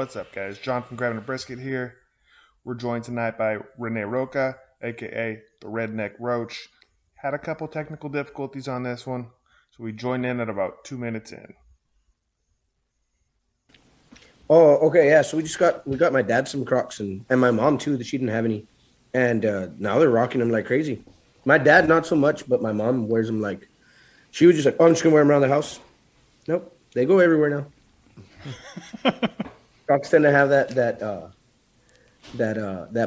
What's up, guys? John from Grabbing a Brisket here. We're joined tonight by Renee Rocha, a.k.a. the Redneck Roach. Had a couple technical difficulties on this one, so we joined in at about 2 minutes in. Oh, okay, yeah. So we got my dad some Crocs and my mom too, that she didn't have any, and now they're rocking them like crazy. My dad not so much, but my mom wears them like. She was just like, "Oh, I'm just gonna wear them around the house." Nope, they go everywhere now. Crocs tend to have that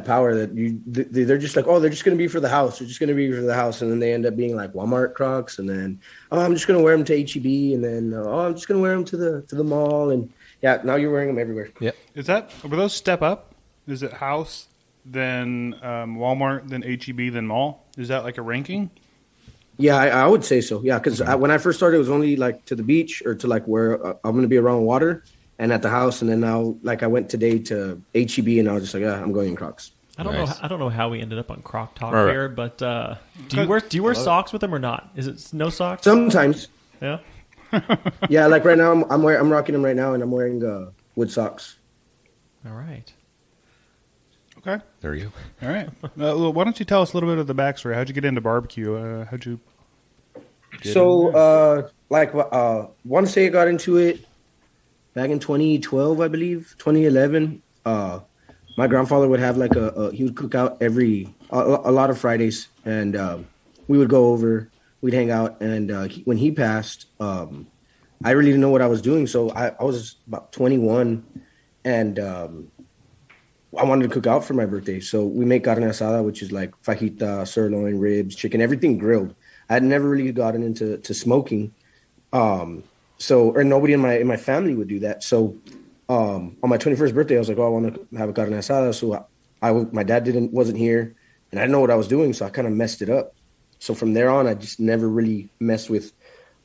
power that they're just like, oh, they're just gonna be for the house. They're just gonna be for the house, and then they end up being like Walmart Crocs, and then I'm just gonna wear them to HEB, and then I'm just gonna wear them to the mall, and yeah, now you're wearing them everywhere. Yeah. Were those step up? Is it house, then Walmart, then HEB, then mall? Is that like a ranking? Yeah, I would say so. Yeah, because when I first started, it was only like to the beach or to like where I'm going to be around water and at the house. And then now, like I went today to HEB and I was just like, I'm going in Crocs. I don't know how we ended up on Croc talk Right. here, but do you wear socks with them or not? Is it no socks? Sometimes. Yeah. Yeah, like right now I'm rocking them right now, and I'm wearing wood socks. All right. Okay. There you go. All right. Why don't you tell us a little bit of the backstory? How'd you get into barbecue? How'd you? Want to say I got into it back in 2012, I believe, 2011. My grandfather would have he would cook out a lot of Fridays, and we would go over, we'd hang out, and when he passed, I really didn't know what I was doing, so I was about 21, and I wanted to cook out for my birthday, so we make carne asada, which is like fajita, sirloin, ribs, chicken, everything grilled. I had never really gotten into smoking, or nobody in my family would do that. So on my 21st birthday, I was like, I want to have a carne asada. So my dad wasn't here, and I didn't know what I was doing, so I kind of messed it up. So from there on, I just never really messed with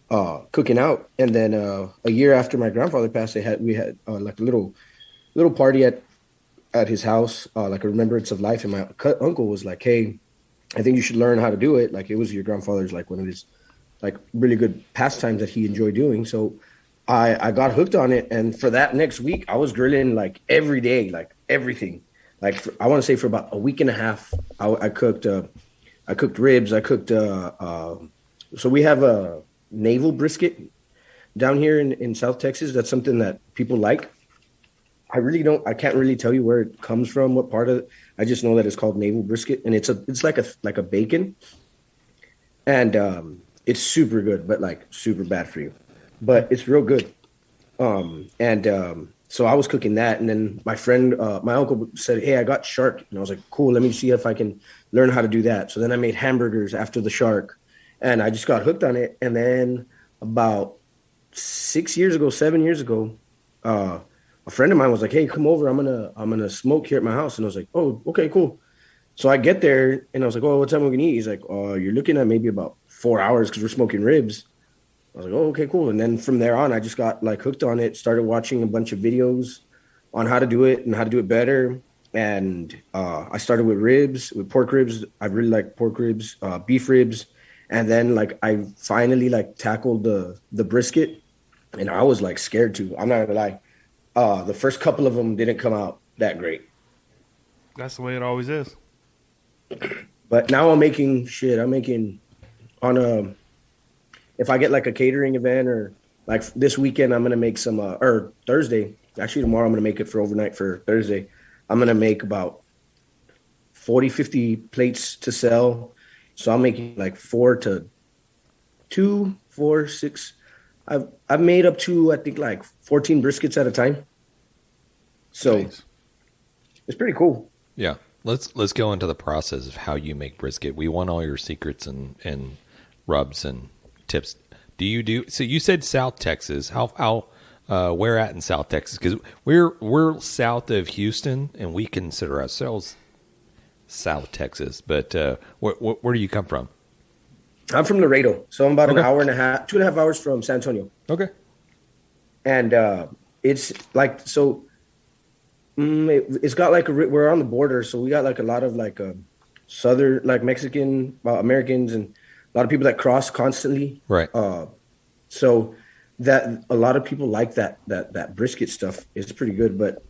cooking out. And then a year after my grandfather passed, we had like a little party at his house, like a remembrance of life. And my uncle was like, hey, I think you should learn how to do it. Like it was your grandfather's, like one of his like really good pastimes that he enjoyed doing. So I got hooked on it. And for that next week, I was grilling like every day, like everything. Like I want to say for about a week and a half, I cooked ribs. I cooked, so we have a navel brisket down here in South Texas. That's something that people like. I can't really tell you where it comes from, what part of it. I just know that it's called navel brisket, and it's like a bacon, and it's super good, but like super bad for you, but it's real good. So I was cooking that, and then my friend, my uncle said, hey, I got shark, and I was like, cool, let me see if I can learn how to do that. So then I made hamburgers after the shark, and I just got hooked on it. And then about 7 years ago, a friend of mine was like, hey, come over. I'm gonna smoke here at my house. And I was like, oh, okay, cool. So I get there and I was like, oh, what time are we gonna eat? He's like, oh, you're looking at maybe about 4 hours because we're smoking ribs. I was like, oh, okay, cool. And then from there on, I just got like hooked on it, started watching a bunch of videos on how to do it and how to do it better. And I started with pork ribs. I really like pork ribs, beef ribs. And then like I finally like tackled the brisket, and I was like scared to. I'm not gonna lie. The first couple of them didn't come out that great. That's the way it always is. But now I'm making if I get like a catering event, or like this weekend, I'm going to make some, or Thursday, actually tomorrow, I'm going to make it for overnight for Thursday. I'm going to make about 40, 50 plates to sell. So I'm making like 6. I've made up to, I think, like 14 briskets at a time. So nice. It's pretty cool. Yeah. Let's go into the process of how you make brisket. We want all your secrets and rubs and tips. So you said South Texas. How where at in South Texas? Because we're south of Houston, and we consider ourselves South Texas. But where do you come from? I'm from Laredo, so I'm about an hour and a half, 2.5 hours from San Antonio. Okay. And it's like, so it's got like we're on the border, so we got like a lot of like southern, like Mexican Americans, and a lot of people that cross constantly. Right. So that a lot of people like that brisket stuff is pretty good. But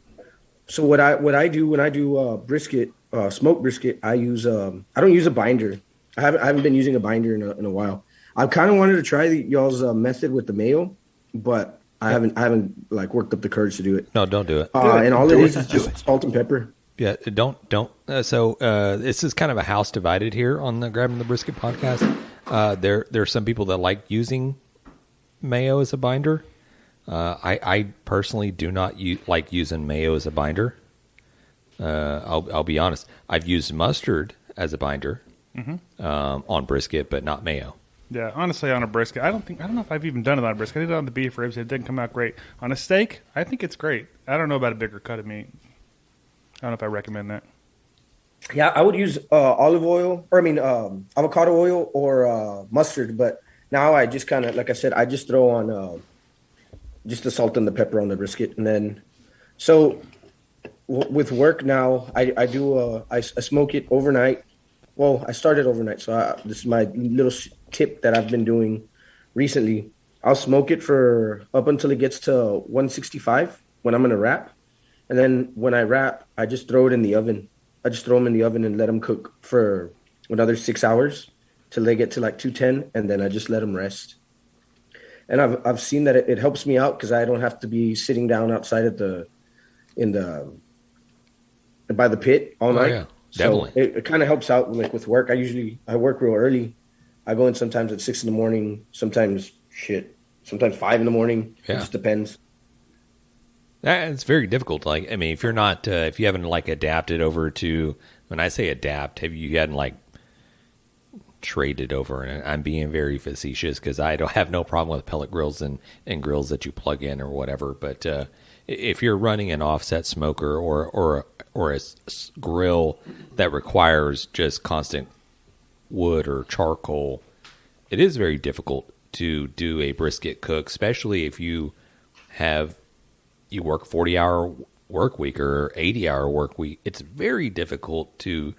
So what I do when I do brisket, smoked brisket, I don't use a binder. I haven't been using a binder in a while. I kind of wanted to try y'all's method with the mayo, but I haven't like worked up the courage to do it. No, don't do it. And all it is just salt and pepper. Yeah, don't. So this is kind of a house divided here on the Grabbing the Brisket podcast. There are some people that like using mayo as a binder. I personally do not like using mayo as a binder. I'll be honest. I've used mustard as a binder on brisket, but not mayo. Yeah, honestly, on a brisket, I don't know if I've even done it on a brisket. I did it on the beef ribs. It didn't come out great. On a steak, I think it's great. I don't know about a bigger cut of meat. I don't know if I recommend that. Yeah, I would use olive oil, avocado oil or mustard. But now I just kind of, like I said, I just throw on just the salt and the pepper on the brisket. And then, with work now, I smoke it overnight. Well, I started overnight, so this is my little tip that I've been doing recently. I'll smoke it for up until it gets to 165 when I'm going to wrap. And then when I wrap, I just throw it in the oven. I just throw them in the oven and let them cook for another 6 hours till they get to like 210, and then I just let them rest. And I've seen that it helps me out because I don't have to be sitting down outside by the pit all night. Yeah, definitely. So it kind of helps out like with work. I work real early. I go in sometimes at 6 a.m, sometimes 5 a.m. Yeah. It just depends. It's very difficult. Like, I mean, if you're not, if you haven't like adapted over to, when I say adapt, you hadn't like traded over, and I'm being very facetious because I don't have no problem with pellet grills and grills that you plug in or whatever. But if you're running an offset smoker or a grill that requires just constant wood or charcoal, it is very difficult to do a brisket cook, especially if you work 40-hour work week or 80-hour work week. It's very difficult to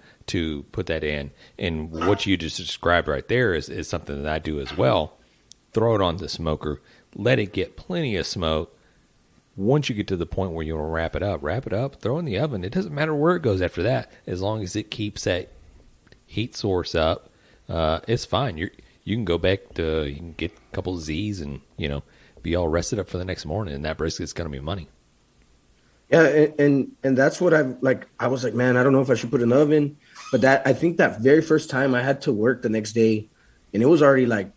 put that in. And what you just described right there is something that I do as well. Throw it on the smoker, let it get plenty of smoke. Once you get to the point where you want to wrap it up, throw it in the oven. It doesn't matter where it goes after that, as long as it keeps that heat source up. It's fine. You can go back to, you can get a couple of Z's and be all rested up for the next morning, and that brisket's going to be money. Yeah, and that's what I was like, man, I don't know if I should put it in the oven. But I think that very first time I had to work the next day, and it was already like,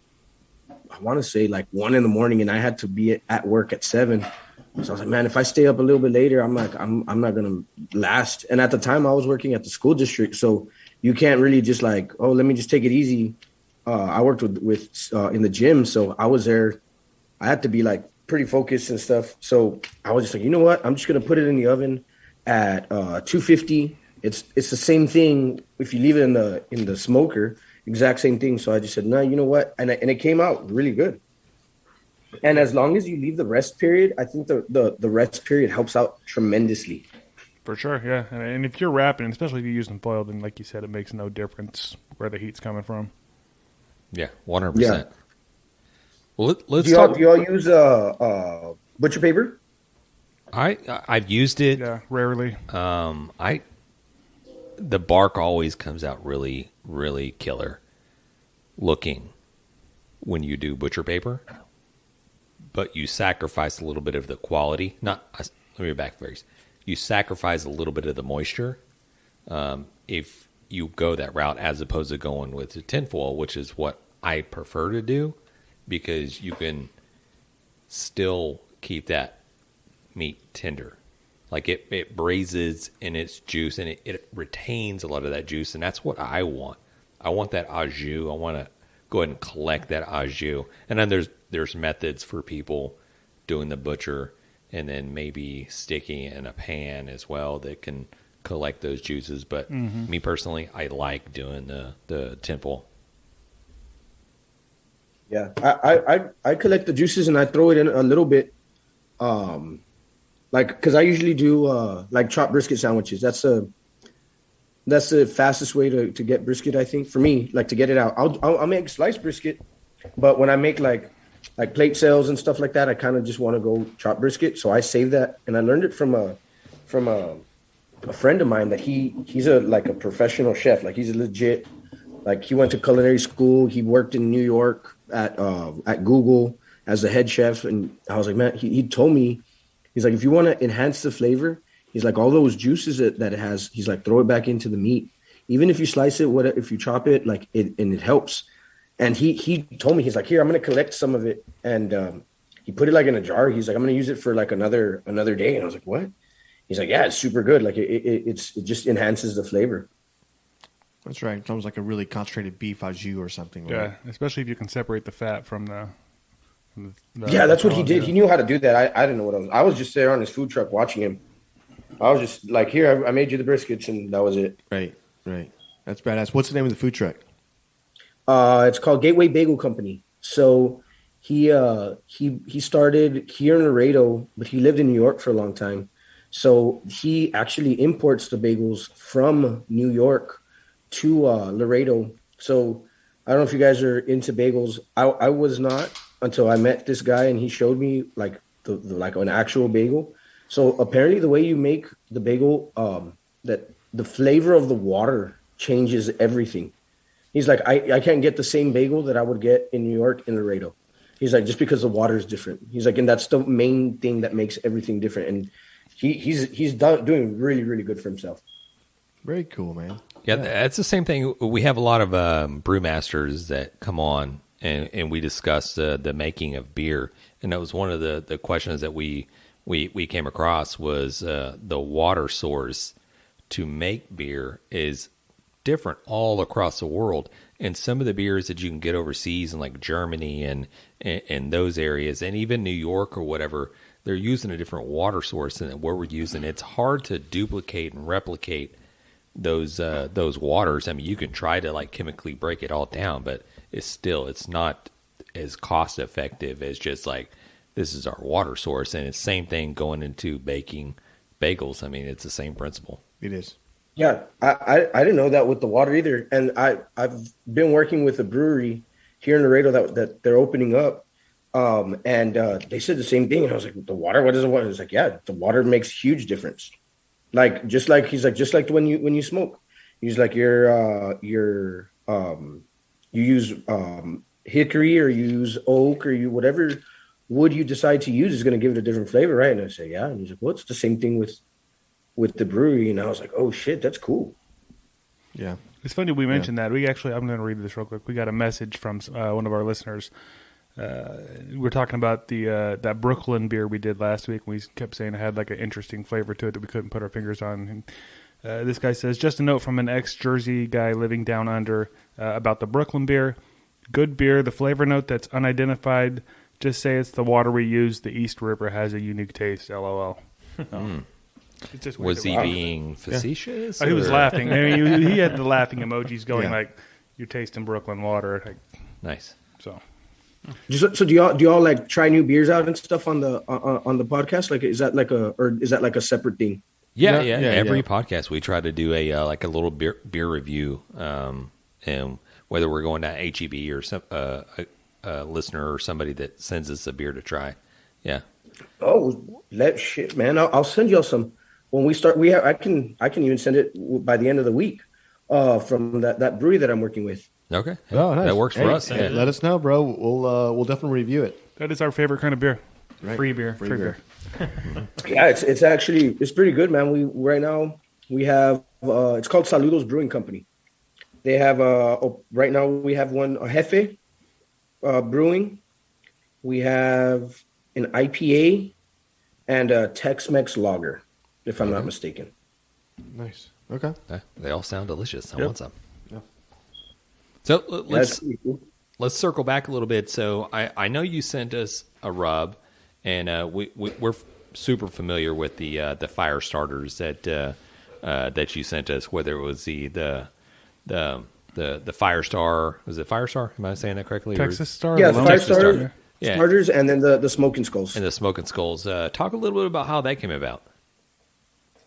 I want to say like 1 a.m, and I had to be at work at 7. So I was like, man, if I stay up a little bit later, I'm not going to last. And at the time I was working at the school district, so you can't really just like, oh, let me just take it easy. I worked with in the gym, so I was there. I had to be like pretty focused and stuff. So I was just like, you know what? I'm just going to put it in the oven at 250. It's the same thing if you leave it in the smoker, exact same thing. So I just said, no, you know what? And it came out really good. And as long as you leave the rest period, I think the rest period helps out tremendously. For sure, yeah. And if you're wrapping, especially if you're using foil, then like you said, it makes no difference where the heat's coming from. Yeah, 100%. Yeah. Well, let's do talk. y'all use butcher paper? I've used it. Yeah, rarely. The bark always comes out really, really killer looking when you do butcher paper, but you sacrifice a little bit of the quality. Let me back first. You sacrifice a little bit of the moisture if you go that route, as opposed to going with the tinfoil, which is what I prefer to do, because you can still keep that meat tender. Like it braises in its juice, and it retains a lot of that juice, and that's what I want. I want that au jus. I want to go ahead and collect that au jus. And then there's methods for people doing the butcher and then maybe sticking it in a pan as well that can collect those juices. But me personally, I like doing the tinfoil. Yeah, I collect the juices and I throw it in a little bit, because I usually do like chopped brisket sandwiches. That's the fastest way to get brisket, I think, for me. Like to get it out, I'll make sliced brisket, but when I make like plate sales and stuff like that, I kind of just want to go chop brisket. So I save that, and I learned it from from a friend of mine that he's a professional chef. Like he's a legit, like he went to culinary school. He worked in New York at Google as the head chef. And I was like, man, he told me, he's like, if you want to enhance the flavor, he's like, all those juices that it has, he's like, throw it back into the meat. Even if you slice it, if you chop it, like it helps. And he told me, he's like, here, I'm going to collect some of it. And he put it like in a jar. He's like, I'm going to use it for like another day. And I was like, what? He's like, yeah, it's super good. Like it just enhances the flavor. That's right. It's almost like a really concentrated beef au jus or something. Yeah, Right? especially if you can separate the fat from the Yeah, that's what he did. yeah. He knew how to do that. I didn't know what I was just there on his food truck watching him. I was just like, here, I made you the briskets, and that was it. Right. That's badass. What's the name of the food truck? It's called Gateway Bagel Company. So he started here in Laredo, but he lived in New York for a long time. So he actually imports the bagels from New York to Laredo. So I don't know if you guys are into bagels. I was not until I met this guy and he showed me like like an actual bagel. So apparently the way you make the bagel, that the flavor of the water changes everything. He's like, I can't get the same bagel that I would get in New York in Laredo. He's like, just because the water is different. He's like, and that's the main thing that makes everything different. And he's doing really, really good for himself. Very cool, man. Yeah, that's the same thing. We have a lot of brewmasters that come on, and we discuss the making of beer. And that was one of the questions that we came across was the water source to make beer is different all across the world. And some of the beers that you can get overseas in like Germany and those areas, and even New York or whatever, they're using a different water source than what we're using. It's hard to duplicate and replicate those waters. I mean, you can try to like chemically break it all down, but it's not as cost effective as just like this is our water source. And it's the same thing going into baking bagels. I mean, it's the same principle. It is. Yeah, I didn't know that with the water either. And I've been working with a brewery here in Laredo that they're opening up. And they said the same thing. And I was like, the water, what is the water? He's like, yeah, the water makes huge difference. Just like when you smoke, he's like you use hickory or you use oak or you whatever wood you decide to use is going to give it a different flavor, right? And I say, yeah. And he's like, well, it's the same thing with the brewery. And I was like, oh shit, that's cool. Yeah. It's funny we mentioned that. I'm going to read this real quick. We got a message from one of our listeners. We're talking about the that Brooklyn beer we did last week. We kept saying it had like an interesting flavor to it that we couldn't put our fingers on. And, this guy says, just a note from an ex-Jersey guy living down under about the Brooklyn beer. Good beer. The flavor note that's unidentified. Just say it's the water we use. The East River has a unique taste. LOL. It's just weird Was he being facetious? He was or- laughing. I mean, he had the laughing emojis going Yeah. like, "You're tasting Brooklyn water." Like, Nice. so, So do y'all like try new beers out and stuff on the podcast? Like, is that like a separate thing? Yeah. Yeah, Every yeah. podcast we try to do a like a little beer review, and whether we're going to HEB or some a listener or somebody that sends us a beer to try. Yeah. Oh, shit, man! I'll send y'all some when we start. I can even send it by the end of the week from that brewery that I'm working with. Okay. Oh, nice. That works for us. Hey, Yeah. let us know, bro. We'll definitely review it. that is our favorite kind of beer. Right. Free beer. Free beer. Yeah, it's actually pretty good, man. Right now we have it's called Saludos Brewing Company. They have right now we have one Jefe Brewing. We have an IPA and a Tex-Mex lager, if I'm not mistaken. Nice. Okay. They all sound delicious. I Yep. want some. So let's That's pretty cool. let's circle back a little bit. So I know you sent us a rub, and we're super familiar with the fire starters that you sent us. Whether it was the Firestar, was it Firestar? Am I saying that correctly? Texas Star. Yeah, Alone? the Texas Firestar Star. Yeah. starters, and then the Smoking Skulls. And the Smoking Skulls. Talk a little bit about how that came about.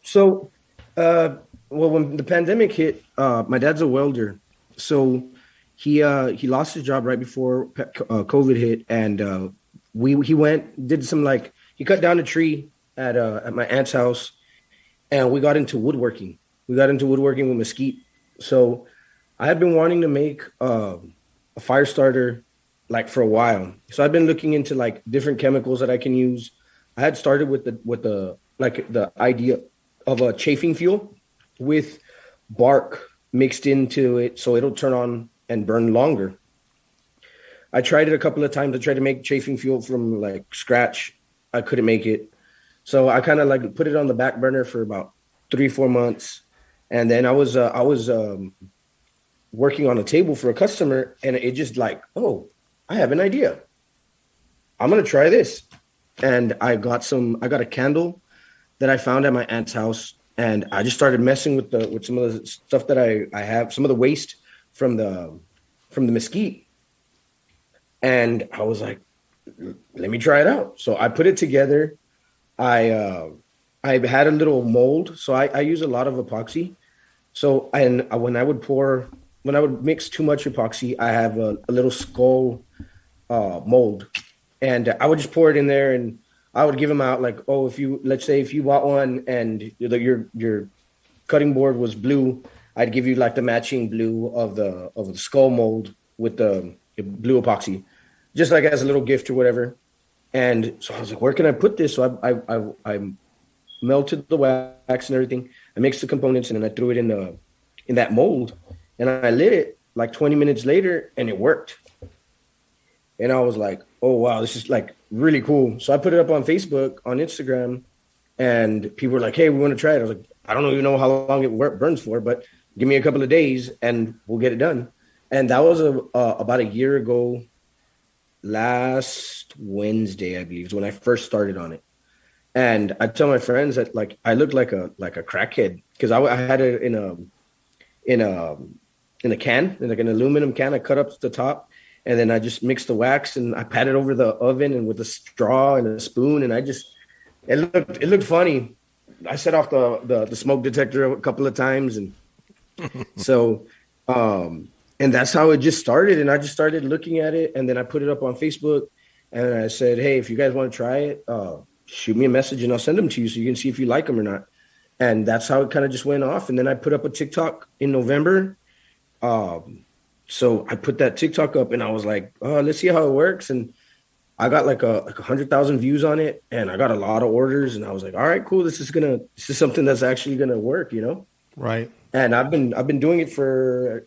So, when the pandemic hit, my dad's a welder, so he lost his job right before COVID hit, and he went did some he cut down a tree at my aunt's house, and we got into woodworking. We got into woodworking with mesquite. So I had been wanting to make a fire starter like for a while. So I've been looking into like different chemicals that I can use. I had started with the idea of a chafing fuel with bark mixed into it so it'll turn on and burn longer. I tried it a couple of times. I tried to make chafing fuel from like scratch. I couldn't make it. So I kind of like put it on the back burner for about 3-4 months. And then I was working on a table for a customer, and it just like, oh, I have an idea. I'm going to try this. And I got a candle that I found at my aunt's house, and I just started messing with some of the stuff that I have, some of the waste from the mesquite. And I was like, let me try it out. So I put it together. I had a little mold. So I use a lot of epoxy. So when I would mix too much epoxy, I have a little skull mold, and I would just pour it in there, and I would give them out like, oh, let's say if you bought one and your cutting board was blue, I'd give you like the matching blue of the skull mold with the blue epoxy, just like as a little gift or whatever. And so I was like, where can I put this? So I melted the wax and everything. I mixed the components, and then I threw it in that mold, and I lit it like 20 minutes later, and it worked. And I was like, oh, wow, this is like really cool. So I put it up on Facebook, on Instagram, and people were like, hey, we want to try it. I was like, I don't even know how long it burns for, but give me a couple of days and we'll get it done. And that was about a year ago, last Wednesday, I believe, is when I first started on it. And I tell my friends that like I looked like a crackhead, because I had it in a can, in like an aluminum can. I cut up the top, and then I just mixed the wax, and I patted over the oven and with a straw and a spoon, and it looked funny. I set off the smoke detector a couple of times, and so and that's how it just started. And I just started looking at it, and then I put it up on Facebook, and I said, hey, if you guys want to try it, shoot me a message and I'll send them to you so you can see if you like them or not. And that's how it kind of just went off. And then I put up a TikTok in November. So I put that TikTok up, and I was like, oh, let's see how it works. And I got like 100,000 views on it, and I got a lot of orders, and I was like, all right, cool. This is something that's actually going to work, you know? Right. And I've been doing it for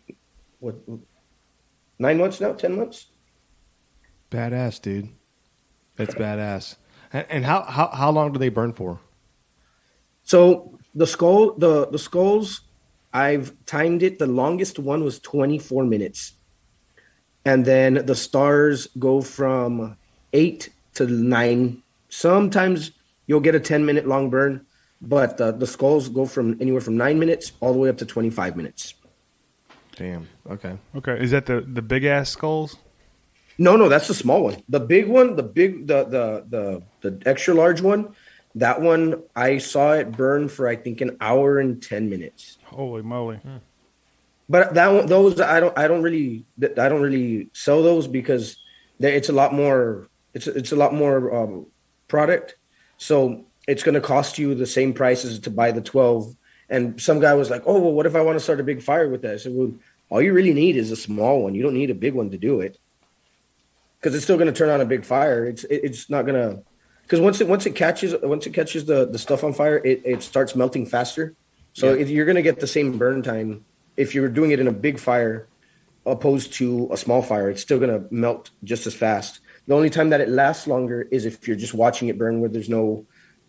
9 months now, 10 months. Badass, dude. That's badass. And how long do they burn for? So the skulls, I've timed it. The longest one was 24 minutes. And then the stars go from 8 to 9. Sometimes you'll get a 10-minute long burn, but the skulls go from anywhere from 9 minutes all the way up to 25 minutes. Damn. Okay. Okay. Is that the big ass skulls? No, that's the small one. The big one, the extra large one, that one I saw it burn for I think an hour and 10 minutes. Holy moly! But those I don't really sell those because it's a lot more. It's a lot more product, so it's going to cost you the same price as to buy the 12. And some guy was like, "Oh, well, what if I want to start a big fire with that?" I said, "Well, all you really need is a small one. You don't need a big one to do it, because it's still going to turn on a big fire. It's not going to, because once it catches the stuff on fire, it starts melting faster. So you're going to get the same burn time if you're doing it in a big fire opposed to a small fire. It's still going to melt just as fast. The only time that it lasts longer is if you're just watching it burn, where there's no,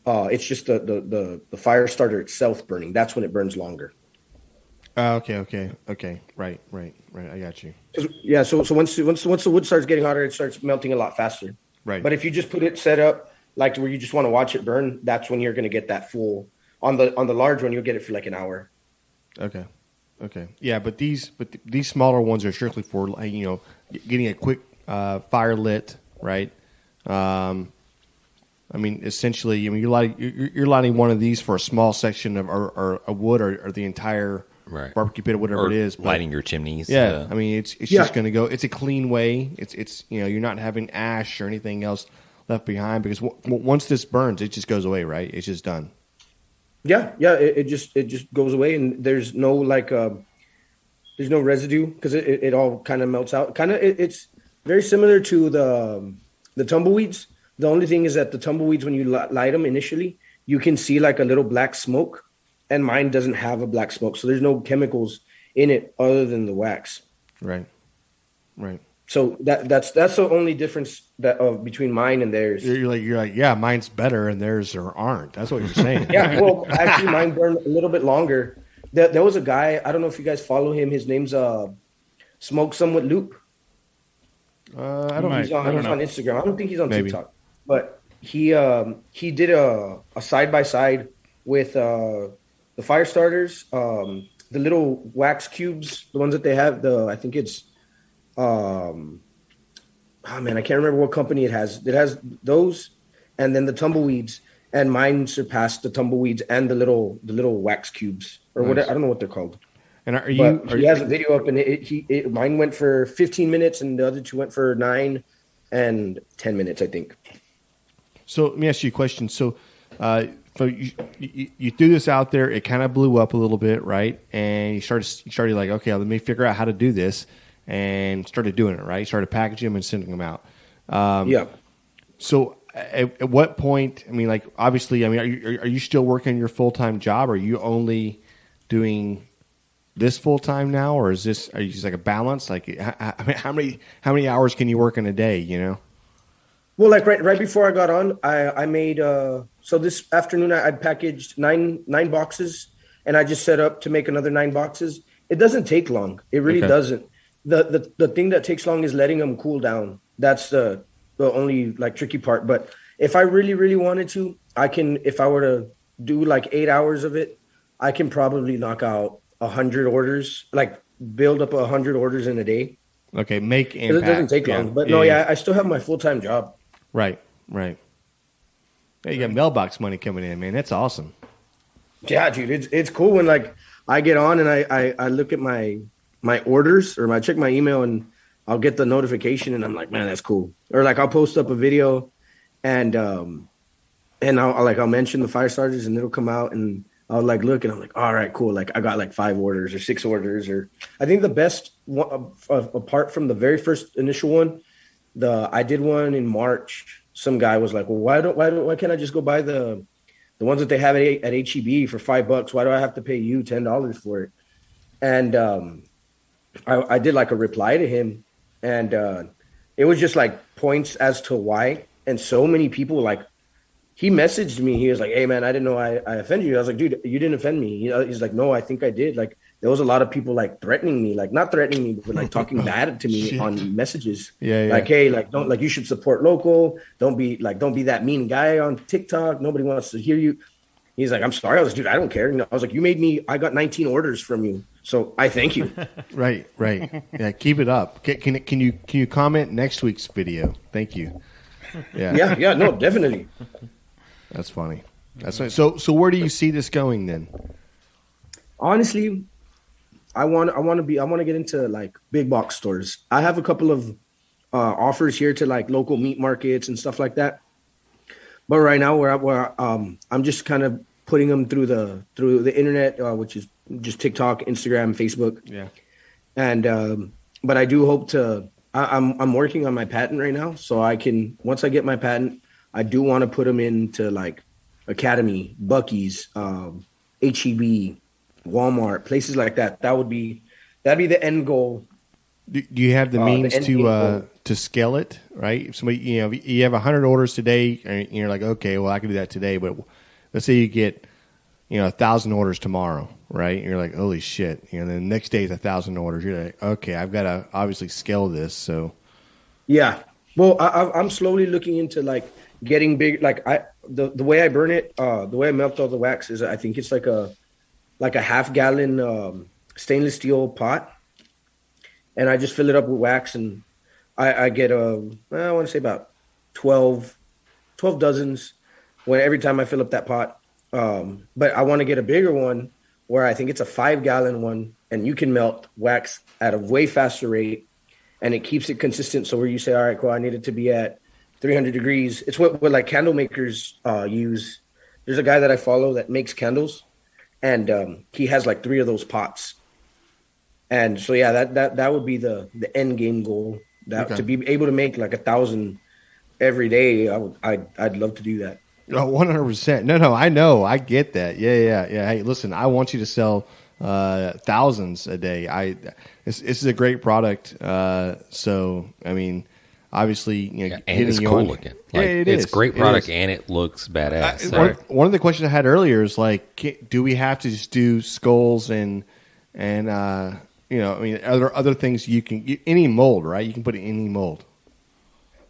it's just the fire starter itself burning. That's when it burns longer. Okay. Right. I got you. Yeah. So once the wood starts getting hotter, it starts melting a lot faster. Right. But if you just put it set up like where you just want to watch it burn, that's when you're going to get that full. On the large one, you'll get it for like an hour. Okay. Yeah, but these smaller ones are strictly for getting a quick fire lit, right? I mean, essentially, you're lighting one of these for a small section of or a wood or the entire barbecue pit or whatever it is. But, lighting your chimneys. Yeah, I mean, it's just going to go. It's a clean way. It's you're not having ash or anything else left behind, because once this burns, it just goes away, right? It's just done. Yeah, it just goes away, and there's no there's no residue because it all kind of melts out. It's very similar to the tumbleweeds. The only thing is that the tumbleweeds, when you light them initially, you can see like a little black smoke, and mine doesn't have a black smoke, so there's no chemicals in it other than the wax. Right. So that's the only difference between mine and theirs. You're like, yeah, mine's better and theirs aren't. That's what you're saying. Yeah, well, actually, mine burned a little bit longer. There was a guy, I don't know if you guys follow him. His name's Smoke Some with Loop. I don't He's on Instagram. I don't think he's on Maybe. TikTok. But he did a side by side with the fire starters, the little wax cubes, the ones that they have. I think it's I can't remember what company it has. It has those, and then the tumbleweeds. And mine surpassed the tumbleweeds and the little wax cubes or whatever. I don't know what they're called. And he has a video up, and mine went for 15 minutes, and the other two went for 9 and 10 minutes, I think. So let me ask you a question. So you threw this out there. It kind of blew up a little bit, right? And you started like, okay, let me figure out how to do this, and started doing it, right? You started packaging them and sending them out. Yeah. So at what point? I mean, like, obviously, I mean, are you still working your full-time job? Or are you only doing this full-time now, or are you just like a balance? Like, how many hours can you work in a day? You know. Well, like right before I got on, I made so this afternoon I packaged nine boxes, and I just set up to make another 9 boxes. It doesn't take long. It really doesn't. The thing that takes long is letting them cool down. That's the only like tricky part. But if I really wanted to, I can. If I were to do like 8 hours of it, I can probably knock out 100 orders, like build up 100 orders in a day. Okay, make and it doesn't take long. But I still have my full-time job. Right. Yeah, you got mailbox money coming in, man. That's awesome. Yeah, dude, it's cool when like I get on and I look at my orders, or I check my email, and I'll get the notification, and I'm like, man, that's cool. Or like I'll post up a video, and I'll mention the fire starters, and it'll come out, and I'll like look, and I'm like, all right, cool. Like I got like 5 orders or 6 orders, or I think the best one, apart from the very first initial one, I did one in March. Some guy was like, well, why can't I just go buy the ones that they have at HEB for $5? Why do I have to pay you $10 for it? And I did like a reply to him, and it was just like points as to why. And so many people, like, he messaged me. He was like, hey man, I didn't know I offended you. I was like, dude, you didn't offend me. He's like, no, I think I did. Like, there was a lot of people like threatening me, like not threatening me, but like talking bad to me on messages. Yeah. Like, hey, like don't, like, you should support local. Don't be that mean guy on TikTok. Nobody wants to hear you. He's like, I'm sorry. I was like, dude, I don't care. I was like, I got 19 orders from you, so I thank you. Right. Yeah, keep it up. Can you comment next week's video? Thank you. Yeah. No, definitely. That's funny. So where do you see this going then? Honestly, I want to get into like big box stores. I have a couple of offers here to like local meat markets and stuff like that. But right now, where I'm just kind of putting them through the internet, which is just TikTok, Instagram, Facebook. Yeah. And but I do hope to. I'm working on my patent right now, so I can, once I get my patent, I do want to put them into like Academy, Buc-ee's, HEB, Walmart, places like that. That'd be the end goal. Do you have the means to scale it, right? If somebody, you have 100 orders today, and you're like, okay, well, I can do that today. But let's say you get, 1,000 orders tomorrow, right? And you're like, holy shit. And then the next day is 1,000 orders. You're like, okay, I've got to obviously scale this. So, yeah. Well, I'm slowly looking into like getting big. Like the way I burn it, the way I melt all the wax is, I think it's like a half-gallon stainless steel pot. And I just fill it up with wax, and I get I want to say about 12 dozens every time I fill up that pot. But I want to get a bigger one where I think it's a 5-gallon one, and you can melt wax at a way faster rate, and it keeps it consistent. So where you say, all right, cool, I need it to be at 300 degrees. It's what like candle makers use there's a guy that I follow that makes candles, and he has like 3 of those pots. And so yeah, that would be the end game goal. To be able to make like 1,000 every day, I'd love to do that. Oh, 100%. No, I know. I get that. Yeah. Hey, listen, I want you to sell thousands a day. This is a great product. So, I mean, obviously, and it's cool looking. Like, it it's is. a great product, and it looks badass. One of the questions I had earlier is like, do we have to just do skulls and you know, I mean, are there other things you can any mold, right? You can put it in any mold.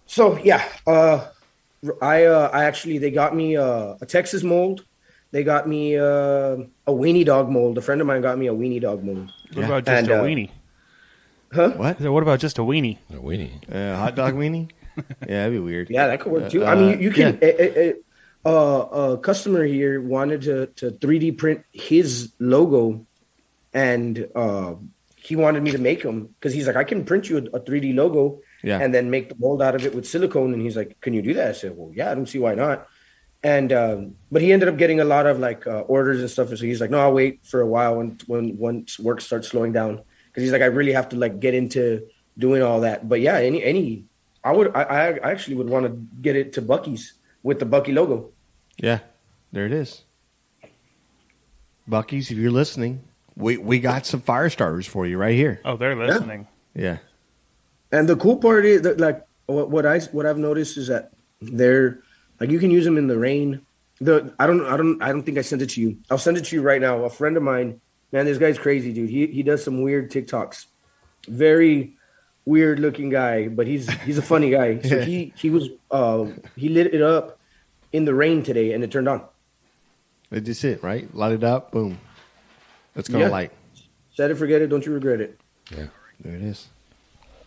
So yeah, I actually, they got me a Texas mold. They got me a weenie dog mold. A friend of mine got me a weenie dog mold. What about just a weenie? Huh? What? What about just a weenie? A weenie. Hot dog weenie? Yeah, that'd be weird. Yeah, that could work too. I mean, you can. Yeah. A customer here wanted to 3D print his logo, and he wanted me to make him because he's like, I can print you a 3D logo, and then make the mold out of it with silicone. And he's like, can you do that? I said, well, yeah, I don't see why not. And but he ended up getting a lot of like orders and stuff. And so he's like, no, I'll wait for a while when once work starts slowing down, because he's like, I really have to like get into doing all that. But yeah, I actually would want to get it to Buc-ee's with the Buc-ee logo. Yeah, there it is. Buc-ee's, if you're listening, we got some fire starters for you right here. Oh, they're listening. Yeah. And the cool part is that, like, what I've noticed is that they're like, you can use them in the rain. I don't think I sent it to you. I'll send it to you right now. A friend of mine, man, this guy's crazy, dude. He does some weird TikToks. Very weird looking guy, but he's a funny guy. So he lit it up in the rain today, and it turned on. That's just it, right? Light it up, boom. That's gonna light. Set it, forget it, don't you regret it. Yeah, there it is.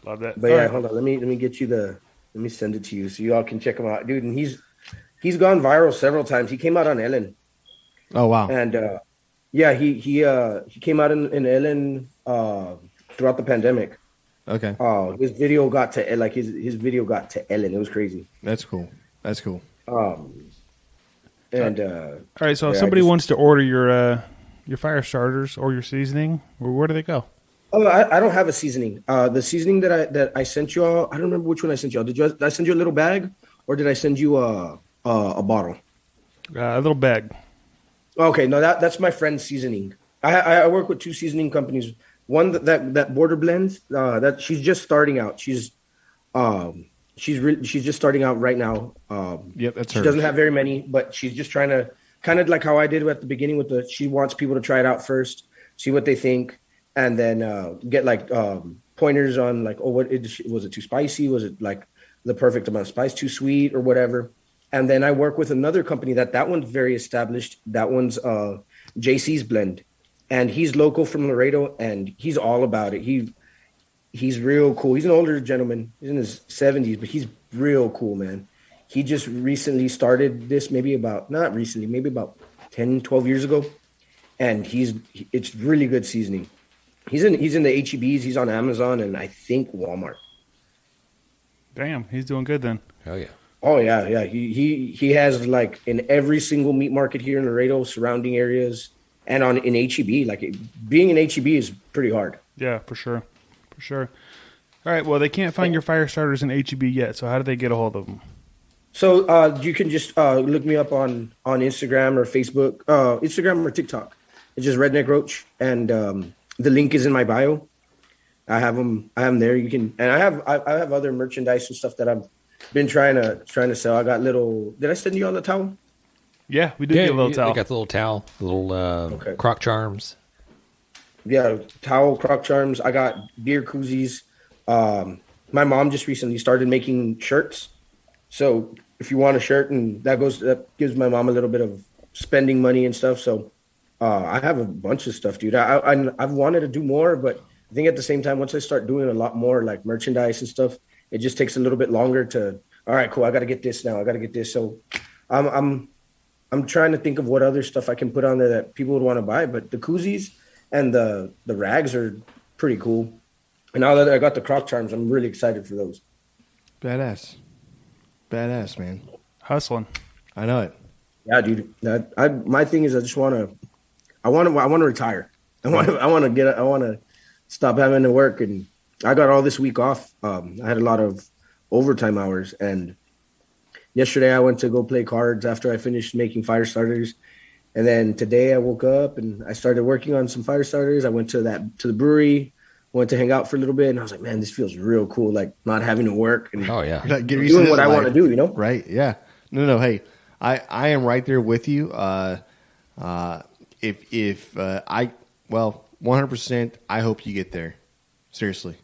Love that. But yeah, hold on. Let me get you let me send it to you so you all can check him out, dude. And he's gone viral several times. He came out on Ellen. Oh wow. And he came out in Ellen throughout the pandemic. Okay. His video got to his video got to Ellen. It was crazy. That's cool. All right, so if somebody wants to order your fire starters or your seasoning, where do they go? Oh, I don't have a seasoning. The seasoning that I sent you all, I don't remember which one I sent you all. Did I send you a little bag, or did I send you a bottle? A little bag. Okay, no, that's my friend's seasoning. I work with 2 seasoning companies. One that Border Blends, that she's just starting out. She's just starting out right now. Yep, that's her. She doesn't have very many, but she's just trying to, kind of like how I did at the beginning with she wants people to try it out first, see what they think, and then get like pointers on like, oh, was it too spicy? Was it like the perfect amount of spice, too sweet, or whatever? And then I work with another company that one's very established. That one's JC's Blend, and he's local from Laredo, and he's all about it. He's real cool. He's an older gentleman. He's in his 70s, but he's real cool, man. He just recently started this, maybe about 10, 12 years ago. And it's really good seasoning. He's in the HEBs. He's on Amazon and I think Walmart. Damn, he's doing good then. Hell yeah. Oh yeah. He has like in every single meat market here in Laredo, surrounding areas, and in HEB. Like being in HEB is pretty hard. Yeah, for sure. All right, well, they can't find your fire starters in HEB yet, so how do they get a hold of them? So you can just look me up on Instagram or Facebook, Instagram or TikTok. It's just Redneck Roach, and the link is in my bio. I have them there. You can, and I have other merchandise and stuff that I've been trying to sell. I got little. Did I send you all the towel? Yeah, we did get a little towel. They got the little towel, the little croc charms. Yeah, towel, croc charms. I got beer koozies. My mom just recently started making shirts. So if you want a shirt, and that gives my mom a little bit of spending money and stuff. So I have a bunch of stuff, dude. I've wanted to do more, but I think at the same time, once I start doing a lot more like merchandise and stuff, it just takes a little bit longer to. All right, cool. I got to get this now. I got to get this. So I'm trying to think of what other stuff I can put on there that people would want to buy. But the koozies and the rags are pretty cool. And now that I got the croc charms, I'm really excited for those. Badass, man. Hustling. I know it. Yeah, dude. My thing is, I want to retire. I want to stop having to work, and I got all this week off. I had a lot of overtime hours, and yesterday I went to go play cards after I finished making fire starters, and then today I woke up and I started working on some fire starters. I went to the brewery, went to hang out for a little bit, and I was like, man, this feels real cool, like not having to work and Oh yeah. Like, get doing what I want to do, you know? Right. Yeah. No. Hey, I am right there with you. 100%, I hope you get there. Seriously.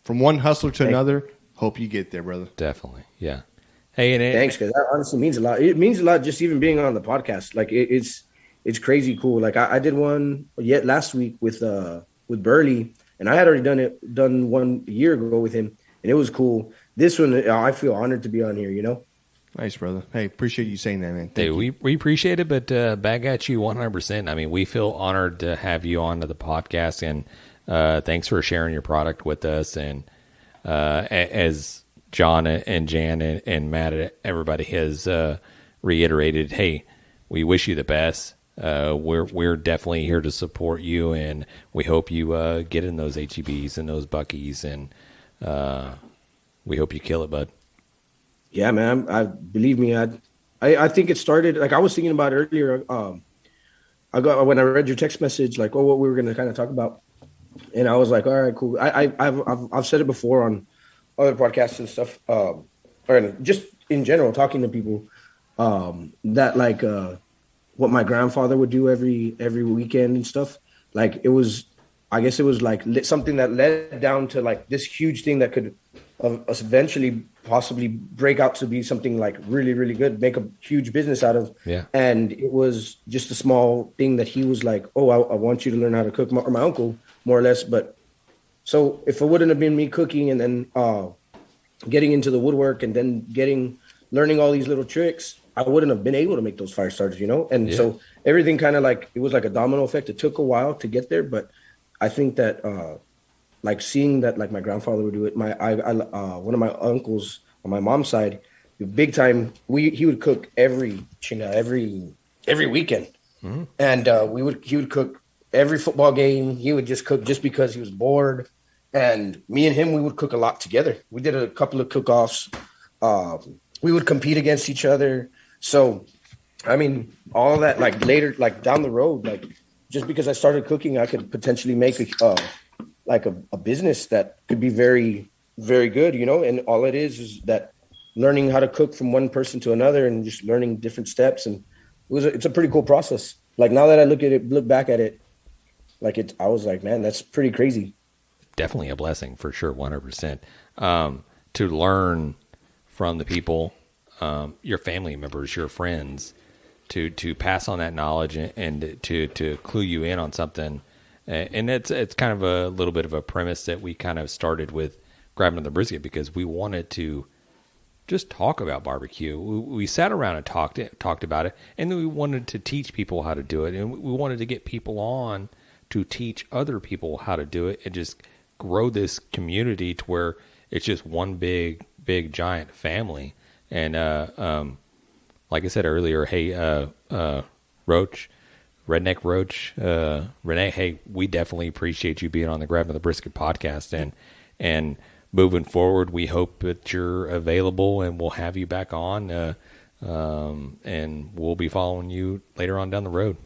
From one hustler to another, hope you get there, brother. Definitely. Yeah. Hey, and Thanks, because that honestly means a lot. It means a lot just even being on the podcast. Like it's crazy cool. Like I did one last week with Burley, and I had already done one a year ago with him, and it was cool. This one, I feel honored to be on here. You know. Nice, brother. Hey, appreciate you saying that, man. Hey, we appreciate it, but back at you 100%. I mean, we feel honored to have you on to the podcast, and thanks for sharing your product with us. And as John and Jan and Matt, everybody has reiterated, hey, we wish you the best. We're definitely here to support you, and we hope you get in those HEBs and those Buckies, and we hope you kill it, bud. Yeah, man. I believe me. I think it started like I was thinking about earlier. When I read your text message, like, what we were going to kind of talk about, and I was like, all right, cool. I've said it before on other podcasts and stuff, or just in general, talking to people, that like what my grandfather would do every weekend and stuff. Like I guess it was like something that led down to like this huge thing that could eventually possibly break out to be something like really, really good, make a huge business out of. Yeah. And it was just a small thing that he was like, oh, I want you to learn how to cook, or my uncle, more or less. But so if it wouldn't have been me cooking and then getting into the woodwork and then learning all these little tricks, I wouldn't have been able to make those fire starters, you know? And so everything kind of like, it was like a domino effect. It took a while to get there, but I think that like seeing that, like my grandfather would do it. One of my uncles on my mom's side, big time. He would cook every weekend, and he would cook every football game. He would just cook just because he was bored. And me and him, we would cook a lot together. We did a couple of cook-offs. We would compete against each other. So, I mean, all that like later, like down the road, like just because I started cooking, I could potentially make a business that could be very, very good, you know. And all it is that learning how to cook from one person to another and just learning different steps. And it's a pretty cool process. Like now that I look back at it, like I was like, man, that's pretty crazy. Definitely a blessing for sure. 100%. To learn from the people, your family members, your friends, to pass on that knowledge and to clue you in on something. And it's kind of a little bit of a premise that we kind of started with grabbing the brisket, because we wanted to just talk about barbecue. We sat around and talked about it, and then we wanted to teach people how to do it, and we wanted to get people on to teach other people how to do it, and just grow this community to where it's just one big giant family. And like I said earlier, hey, Roach, Redneck Roach, Renee, hey, we definitely appreciate you being on the Grabbing the Brisket podcast, and moving forward, we hope that you're available and we'll have you back on, and we'll be following you later on down the road.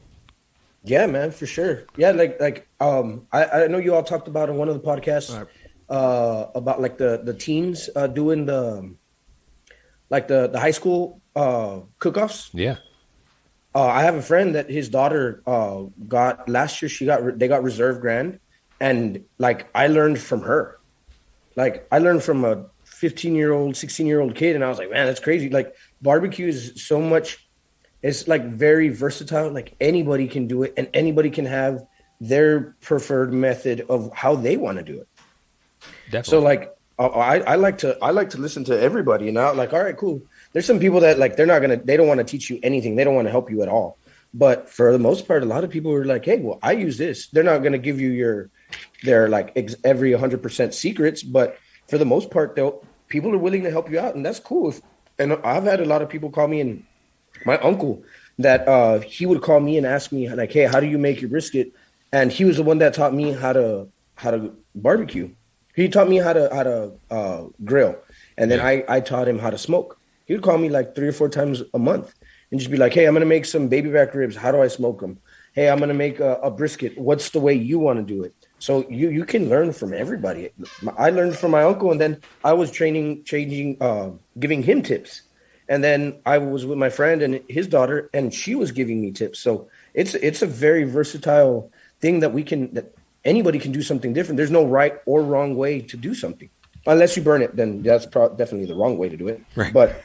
Yeah, man, for sure. Yeah, like I know you all talked about in one of the podcasts about like the teens doing the high school cook-offs. Yeah. I have a friend that his daughter got last year. They got reserve grand, and like I learned from her. Like I learned from a 15-year-old, 16-year-old kid, and I was like, man, that's crazy. Like barbecue is so much. It's like very versatile. Like anybody can do it, and anybody can have their preferred method of how they want to do it. Definitely. So like I like to listen to everybody, and I'm like, all right, cool. There's some people that like they don't want to teach you anything. They don't want to help you at all. But for the most part, a lot of people are like, hey, well, I use this. They're not going to give you their like every 100% secrets, but for the most part, people are willing to help you out, and that's cool. And I've had a lot of people call me and my uncle that he would call me and ask me like, "Hey, how do you make your brisket?" And he was the one that taught me how to barbecue. He taught me how to grill, and then I taught him how to smoke. He would call me like 3 or 4 times a month and just be like, "Hey, I'm gonna make some baby back ribs. How do I smoke them? Hey, I'm gonna make a brisket. What's the way you want to do it?" So you can learn from everybody. I learned from my uncle, and then I was giving him tips. And then I was with my friend and his daughter, and she was giving me tips. So it's a very versatile thing that anybody can do something different. There's no right or wrong way to do something, unless you burn it. Then that's definitely the wrong way to do it. Right. But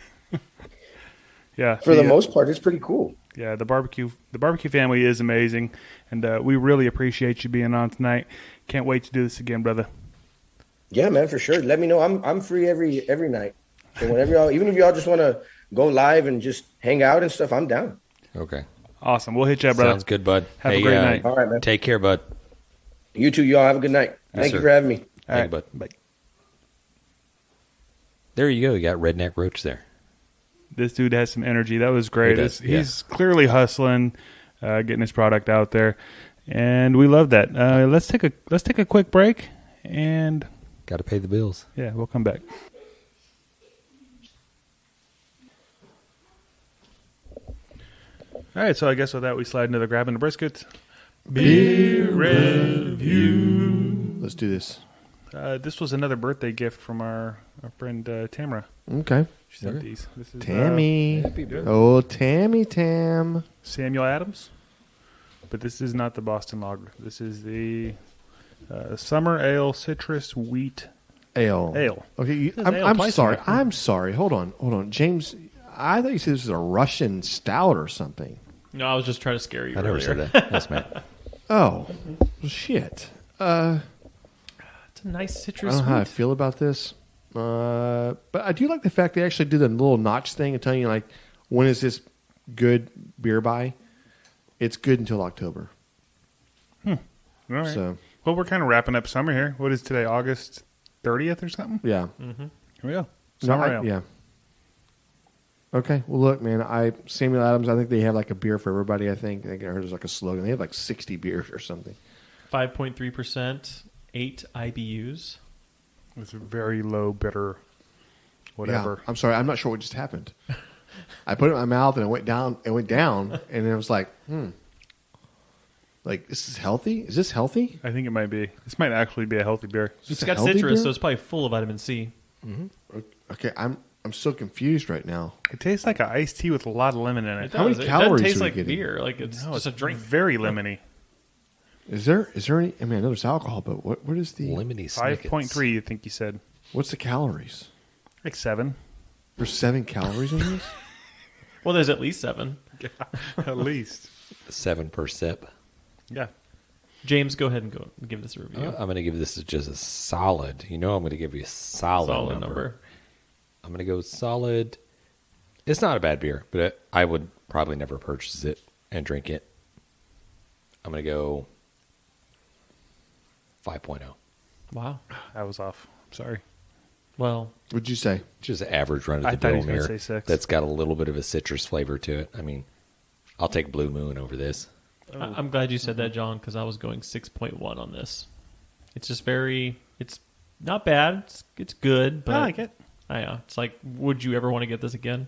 Yeah, for the most part, it's pretty cool. Yeah, the barbecue family is amazing, and we really appreciate you being on tonight. Can't wait to do this again, brother. Yeah, man, for sure. Let me know. I'm free every night. So whenever y'all, even if y'all just want to go live and just hang out and stuff, I'm down. Okay. Awesome. We'll hit you up, brother. Sounds good, bud. Have a great night. All right, man. Take care, bud. You too, y'all. Have a good night. Yes, Thank you sir. for having me. All Thank right, you, bud. bye. There you go. You got Redneck Roach there. This dude has some energy. That was great. He does, He's clearly hustling, getting his product out there, and we love that. Let's take a quick break, and Got to pay the bills. yeah, we'll come back. All right, so I guess with that, we slide into the grabbing the brisket. Beer review. Let's do this. This was another birthday gift from our friend Tamara. Okay. She sent these. This is Tammy. Oh, Tammy Tam. Samuel Adams, but this is not the Boston Lager. This is the Summer Ale Citrus Wheat Ale. Ale. Okay, says ale I'm twice sorry. in there. I'm sorry. Hold on. James, I thought you said this was a Russian stout or something. No, I was just trying to scare you. I never earlier. said that. That's Matt. Oh, well, shit. It's a nice I citrus. don't know how I Wheat. feel about this. But I do like the fact they actually did a little notch thing and telling you, like, when is this good beer by? It's good until October. All right. So, Well, we're kind of wrapping up summer here. What is today? August 30th or something? yeah. Here we go. No, Summer Ale. yeah. Okay. Well, look, man, Samuel Adams, I think they have like a beer for everybody, I think. I think I heard there's like a slogan. They have like 60 beers or something. 5.3%, 8 IBUs. It's a very low bitter, whatever. Yeah. I'm sorry. I'm not sure what just happened. I put it in my mouth and it went down, and then I was like, like, this is healthy? Is this healthy? I think it might be. This might actually be a healthy beer. It's a got healthy citrus, beer? so it's probably full of vitamin C. Okay, I'm so confused right now. It tastes like an iced tea with a lot of lemon in it. How many It calories doesn't taste are we like getting? beer. Like it's No, just a drink. Very lemony. Is there any? I mean, I know there's alcohol, but what is the? Lemony Snickets. 5.3, you think you said. What's the calories? Like 7. There's 7 calories in this. Well, there's at least 7. At least. 7 per sip. Yeah. James, go ahead and go give this a review. I'm going to give this just a solid. You know I'm going to give you a solid, number. I'm going to go solid. It's not a bad beer, but I would probably never purchase it and drink it. I'm going to go 5.0. Wow. I was off. Sorry. Well, What'd you say? Just average run I of thought the he mill was gonna beer say 6. that's got a little bit of a citrus flavor to it. I mean, I'll take Blue Moon over this. I'm glad you said that, John, because I was going 6.1 on this. It's just it's not bad. It's good, but I like it. Yeah, it's like, would you ever want to get this again?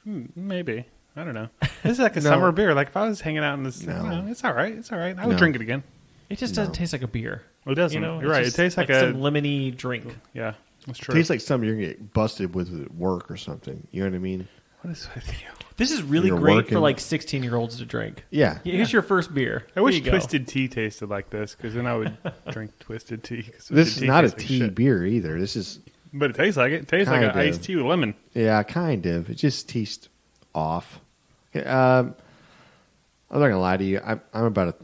Maybe. I don't know. This is like a summer beer. Like if I was hanging out in this, it's all right. It's all right. I would No. drink it again. It just doesn't taste like a beer. It doesn't. You know, You're right. just It tastes like some lemony drink. Yeah, that's true. Tastes like something you're gonna get busted with at work or something. You know what I mean? What is with you? This is really You're great working. for like 16-year-olds to drink. Yeah. Here's your first beer. I wish Here you go. Twisted Tea tasted like this, because then I would drink Twisted Tea. 'cause This Twisted is not a tastes like tea shit. beer either. This is But it tastes like it. It tastes like an Kind of. iced tea with lemon. kind of. It just tastes off. Okay, I'm not gonna lie to you. I'm about a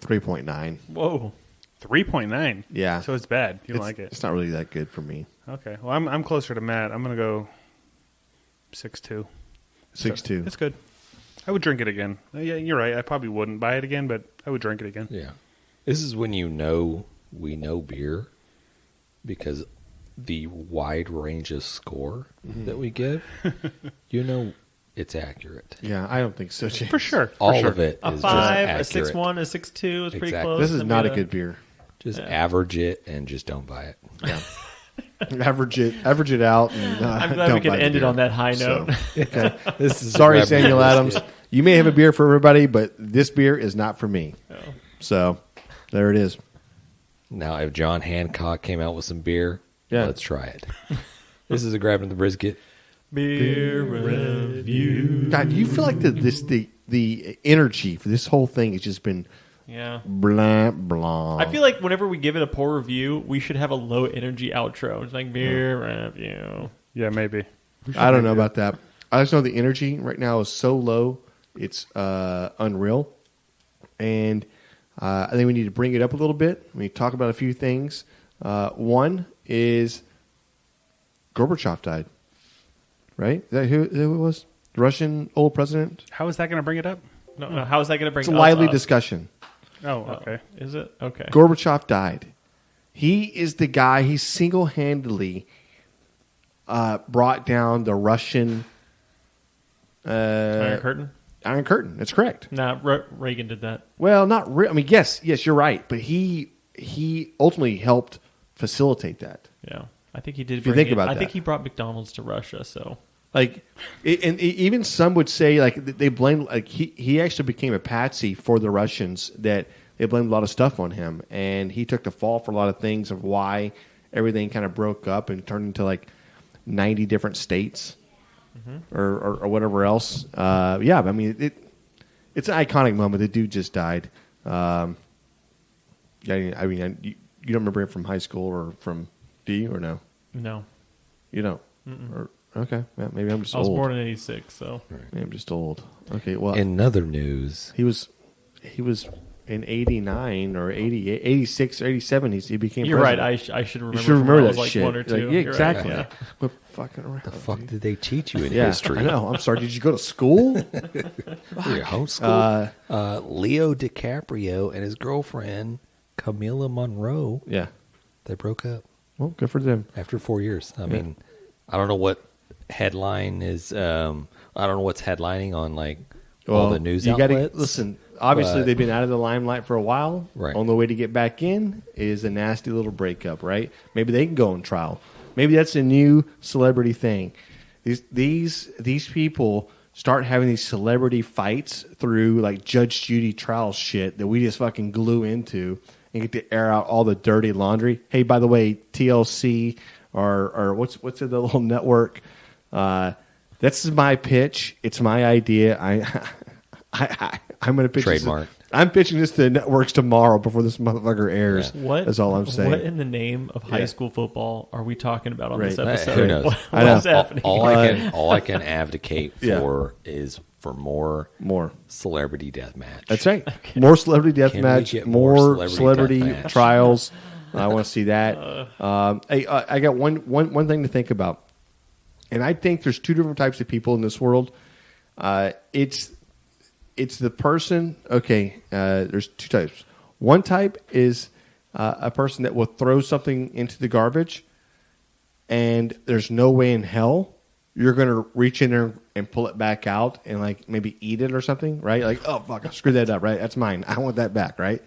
3.9. Whoa. 3.9. Yeah. So it's bad. You don't like it. It's not really that good for me. Okay. Well, I'm closer to Matt. I'm gonna go 6.2. 6.2. It's good. I would drink it again. Yeah, you're right. I probably wouldn't buy it again, but I would drink it again. Yeah. This is when we know beer because the wide range of score that we give. it's accurate. Yeah, I don't think so, James. For sure. All of it A is 5, a just accurate. 6.1, a 6.2 is pretty Exactly. close. This is Then not we a had good beer. Just average it and just don't buy it. Yeah. average it out. And, I'm glad we don't could buy the end it beer. on that high So, note. okay. This is Sorry, Grabbing Samuel the Adams. Brisket. You may have a beer for everybody, but this beer is not for me. Oh. So there it is. Now, if John Hancock came out with some beer, let's try it. This is a Grabbing the Brisket. Beer review. God, do you feel like the energy for this whole thing has just been Yeah. blah blah? I feel like whenever we give it a poor review, we should have a low energy outro. It's like beer review. Yeah, maybe. I don't know about that. I just know the energy right now is so low, it's unreal, and I think we need to bring it up a little bit. We need to talk about a few things. One is Gorbachev died. Right? Is that who it was? The Russian old president? How is that going to bring it up? No, how is that going to bring It's a us lively up? discussion. Oh, okay. Is it? Okay. Gorbachev died. He is the guy, he single-handedly brought down the Russian Iron Curtain? Iron Curtain. That's correct. Nah, Reagan did that. Well, not really. I mean, yes, you're right. But he ultimately helped facilitate that. Yeah. I think he did. If you think about I that. think he brought McDonald's to Russia, so. Like, and even some would say, like, they blamed, like, he actually became a patsy for the Russians, that they blamed a lot of stuff on him. And he took the fall for a lot of things of why everything kind of broke up and turned into, like, 90 different states or whatever else. Yeah, I mean, it's an iconic moment. The dude just died. Yeah, I mean, you don't remember it from high school or from D or no? No. You don't? Or, okay, yeah, maybe I'm just I was old. born in 86, so. Maybe I'm just old. Okay, well, In other news, he was in 89 or 88, 86 or 87. He became You're right. president. I should remember. You should from when remember I that was like shit. 1 or 2. Like, yeah, You're right, exactly. yeah. We're fucking around. the fuck did they teach you in Yeah, history? I know. I'm sorry. Did you go to school? Your homeschool? Leo DiCaprio and his girlfriend, Camila Monroe, Yeah. they broke up Well, good for them. after 4 years. I mean, I don't know what headline is. I don't know what's headlining on like all the news you gotta outlets. listen. Obviously, but- they've been out of the limelight for a while. Right. On the way to get back in is a nasty little breakup. Right? Maybe they can go on trial. Maybe that's a new celebrity thing. These people start having these celebrity fights through like Judge Judy trial shit that we just fucking glue into and get to air out all the dirty laundry. Hey, by the way, TLC or what's the little network? This is my pitch. It's my idea. I'm going to pitch Trademark. I'm pitching this to the networks tomorrow before this motherfucker airs. What? That's all I'm saying. What in the name of high school football are we talking about on this Right. episode? Who knows? I know. What's happening? All I can advocate Yeah. for is for more More. celebrity deathmatch. That's right. More celebrity Can we deathmatch. get More more celebrity deathmatch? trials. I want to see that. Hey, I got one thing to think about, and I think there's two different types of people in this world. It's the person. Okay, there's two types. One type is a person that will throw something into the garbage, and there's no way in hell you're going to reach in there and pull it back out and like maybe eat it or something, right? Like, oh fuck, I screwed that up, right? That's mine. I want that back, right?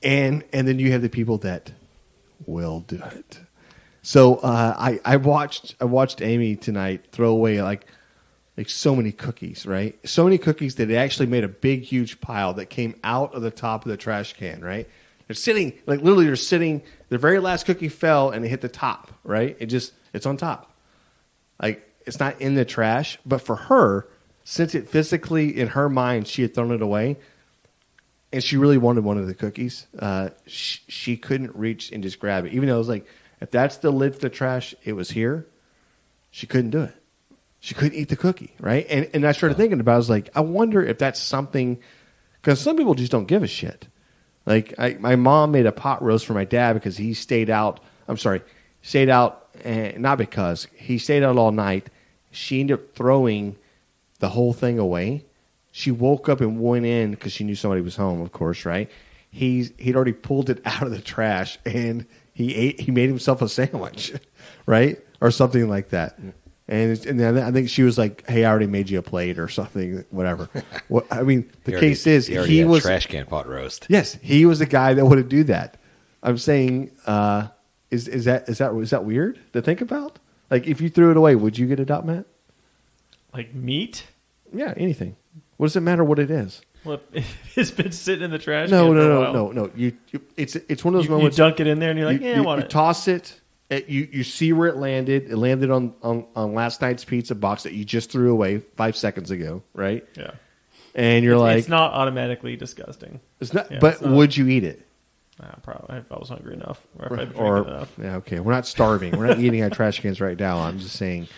And then you have the people that will do it. So I watched Amy tonight throw away like so many cookies, right? So many cookies that it actually made a big, huge pile that came out of the top of the trash can, right? They're sitting, like literally they're sitting, the very last cookie fell and it hit the top, right? It's on top. Like, it's not in the trash. But for her, since it physically, in her mind, she had thrown it away, and she really wanted one of the cookies, she couldn't reach and just grab it. Even though it was like, if that's the lid for the trash, it was here, she couldn't do it. She couldn't eat the cookie, right? And I started thinking about it. I was like, I wonder if that's something, because some people just don't give a shit. Like, my mom made a pot roast for my dad because he stayed out. Not because. He stayed out all night. She ended up throwing the whole thing away. She woke up and went in because she knew somebody was home, of course, right? He'd already pulled it out of the trash, and he made himself a sandwich, right? Or something like that. And then I think she was like, "Hey, I already made you a plate or something, whatever." What I mean, the He case already- is already he had was trash can pot roast. yes, he was the guy that would do that. I'm saying, is that weird to think about? Like, if you threw it away, would you get it out, Matt? Like meat? Yeah, anything. What does it matter what it is? Well, it's been sitting in the trash No, can for a no, while. no, no, no. It's one of those You moments. dunk it in there and you're like, you, I want you it. toss it. You see where it landed. It landed on last night's pizza box that you just threw away 5 seconds ago, right? Yeah. And you're like, it's not automatically disgusting. it's not. yeah, but it's not. would you eat it? Probably if I was hungry enough, or if I drank Or enough. yeah, okay, we're not starving. We're not eating our trash cans right now. I'm just saying,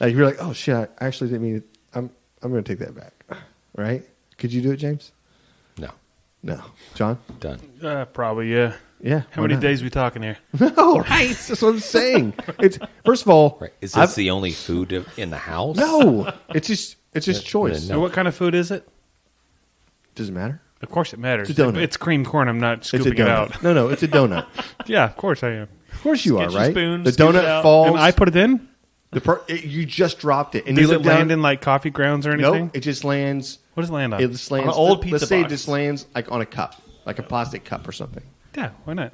like you're like, oh shit, I actually didn't mean it. I'm going to take that back, right? Could you do it, James? No, No, John. done. Probably, yeah. Yeah. How why many not? days we talking here? No, right. That's what I'm saying. It's first of all, Right? Is this the only food in the house? no. It's just choice. No. So what kind of food is it? Doesn't matter. Of course it matters. It's a donut. It's cream corn. I'm not It's a scooping it donut. out. No, it's a donut. Yeah, of course I am. Of course you are, Get your right? spoon, The scoop it donut out. falls. And I put it in? You just dropped it, and Does you it look down. land in like coffee grounds or anything? Nope, it just lands. What does it land on? It just lands an old let's pizza say box. it just lands like on a cup, like a plastic cup or something. Yeah, why not?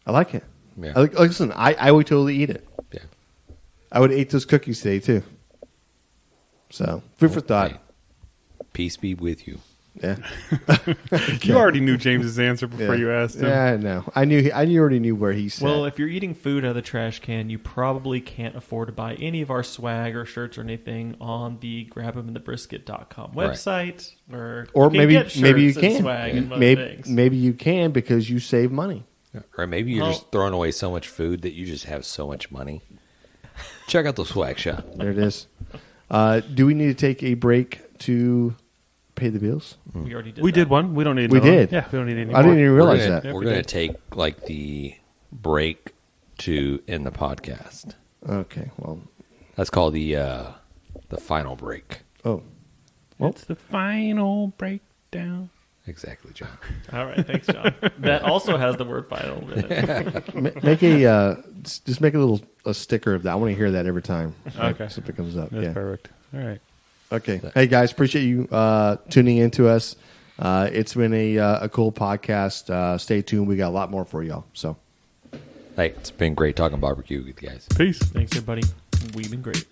I like it. Yeah. Listen, I would totally eat it. Yeah. I would eat those cookies today too. So food for thought. Hey, peace be with you. Yeah. You already knew James's answer before Yeah. you asked him. Yeah, I know. I already knew where he said. Well, if you're eating food out of the trash can, you probably can't afford to buy any of our swag or shirts or anything on the grabheminthebrisket.com website. Or or you can maybe get shirts maybe you and can. swag and other Maybe things. maybe you can because you save money. Or maybe you're Well- just throwing away so much food that you just have so much money. Check out the swag shop. There it is. Do we need to take a break to pay the bills? We already did We that. did one. We don't need We another one. did. Yeah, we don't need any I more. didn't even realize we're that. gonna, Yeah, we're we going to did. take like the break to end the podcast. Okay. Well. That's called the final break. Oh. It's the final breakdown. Exactly, John. All right, thanks, John. That also has the word final in it. Make a just make a sticker of that. I want to hear that every time. Okay. Something comes up. That's Yeah. perfect. All right. Okay. Hey guys, appreciate you tuning in to us. It's been a cool podcast. Stay tuned. We got a lot more for y'all. So Hey, it's been great talking barbecue with you guys. Peace. Thanks, everybody. We've been great.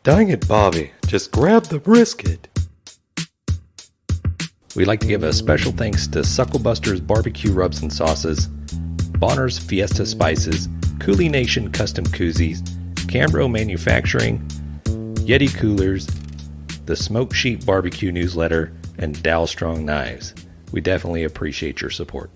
Dang it, Bobby. Just grab the brisket. We'd like to give a special thanks to Sucklebusters Barbecue Rubs and Sauces, Bolner's Fiesta Spices, CoolieNation Custom Koozies, Cambro Manufacturing, YETI Coolers, the Smoke Sheep Barbecue Newsletter, and Dalstrong Knives. We definitely appreciate your support.